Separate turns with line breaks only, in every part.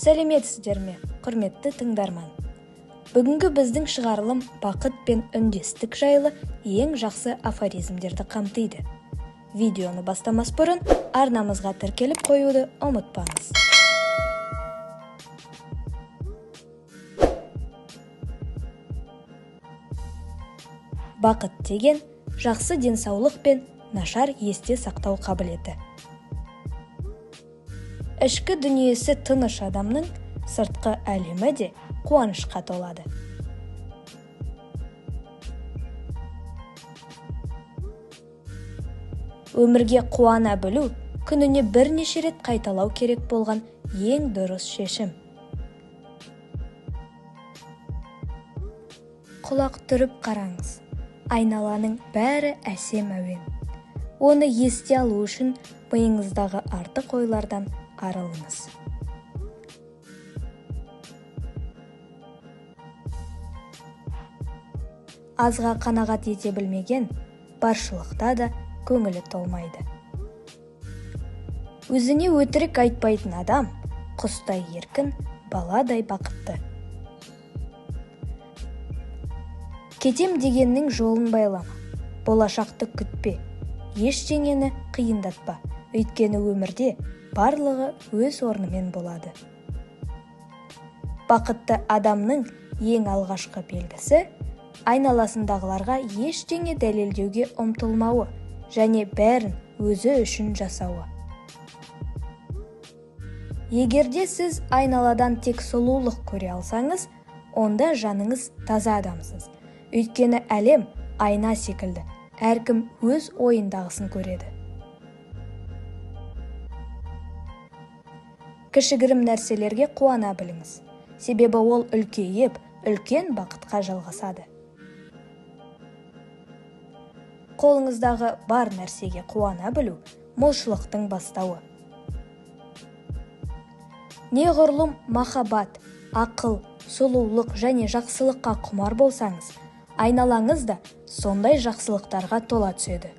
Сәлеметсіздер ме, құрметті тыңдарман. Бүгінгі біздің шығарылым бақыт пен үндестік жайлы ең жақсы афоризмдерді қамтиды. Видеоны бастамас бұрын арнамызға тіркеліп қоюды ұмытпаңыз. Бақыт деген жақсы денсаулық пен нашар есте сақтау қабілеті. Ішкі дүниесі тыныш адамның сыртқы әлемі де қуанышқа толады. Өмірге қуана білу күніне бірнеше рет қайталау керек болған ең дұрыс шешім. Құлақ түріп қараңыз. Айналаның бәрі әсем әуен. Оны есте алу үшін миыңыздағы артық ойлардан арылыңыз. Азға қанағат ете білмеген, баршылықта да көңілі толмайды. Өзіне өтірік айтпайтын адам, құстай еркін, баладай бақытты. Кетем дегеннің жолын байлама, болашақты күтпе, ештеңені қиындатпа, өйткені өмірде барлығы өз орнымен болады. Бақытты адамның ең алғашқы белгісі айналасындағыларға ештеңе дәлелдеуге ұмтылмауы және бәрін өзі үшін жасауы. Егерде сіз айналадан тек сұлулық көре алсаңыз, онда жаныңыз таза адамсыз. Өйткені әлем айна секілді, әркім өз ойындағысын көреді. Кішігірім нәрселерге қуана біліңіз, себебі ол үлкейіп, үлкен бақытқа жалғасады. Қолыңыздағы бар нәрсеге қуана білу молшылықтың бастауы. Неғұрлым махаббат, ақыл, сұлулық және жақсылыққа құмар болсаңыз, айналаңыз да сондай жақсылықтарға тола түседі.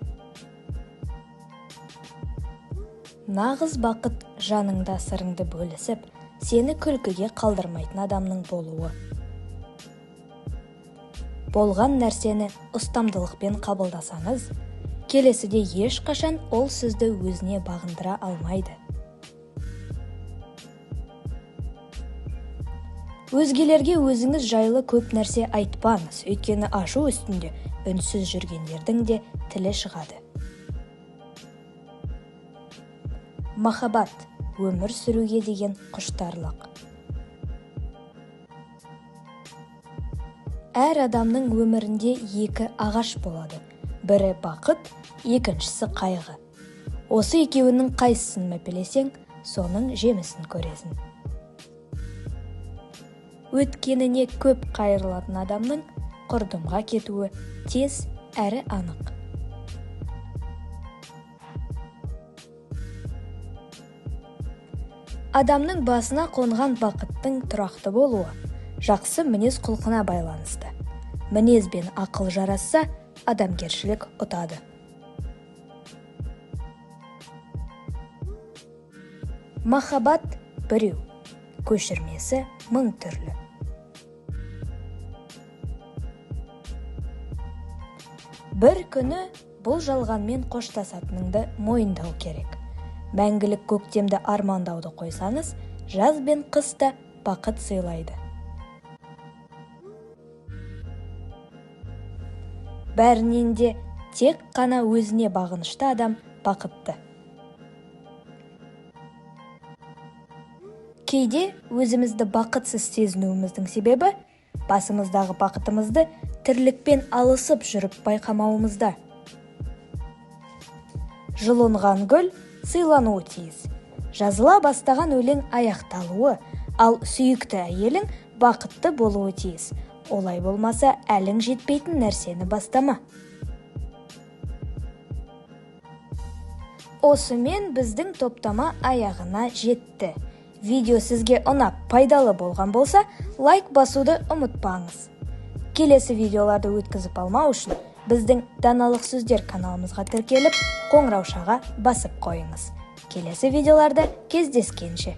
Нағыз бақыт жаныңда сырыңды бөлісіп, сені күлкіге қалдырмайтын адамның болуы. Болған нәрсені ұстамдылықпен қабылдасаңыз, келесіде ешқашан ол сізді өзіне бағындыра алмайды. Өзгелерге өзіңіз жайлы көп нәрсе айтпаңыз, өйткені ашу үстінде үнсіз жүргендердің де тілі шығады. Махаббат – өмір сүруге деген құштарлық. Әр адамның өмірінде екі ағаш болады. Бірі бақыт, екіншісі қайғы. Осы екеуінің қайсысын мәпелесең, соның жемісін көресің. Өткеніне көп қайырлатын адамның құрдымға кетуі тез әрі анық. Адамның басына қонған бақыттың тұрақты болуы жақсы мінез құлқына байланысты. Мінез бен ақыл жарасса, адамгершілік ұтады. Махаббат біреу, көшірмесі мың түрлі. Бір күні бұл жалғанмен қоштасатыныңды мойындау керек. Мәңгілік көктемді армандауды қойсаңыз, жаз бен қыста бақыт сыйлайды. Бәрінен де тек қана өзіне бағынышты адам бақытты. Кейде өзімізді бақытсыз сезінуіміздің себебі басымыздағы бақытымызды тірлікпен алысып жүріп байқамауымызда. Жұлынған гүл сыйлануы тиіс. Жазыла бастаған өлең аяқталуы, ал сүйікті әйелің бақытты болуы тиіс. Олай болмаса, әлің жетпейтін нәрсені бастама. Осымен біздің топтама аяғына жетті. Видео сізге ұнап, пайдалы болған болса, лайк басуды ұмытпаңыз. Келесі видеоларды өткізіп алмау үшін біздің даналық сөздер каналымызға тіркеліп, қоңыраушаға басып қойыңыз. Келесі видеоларда кездескенше.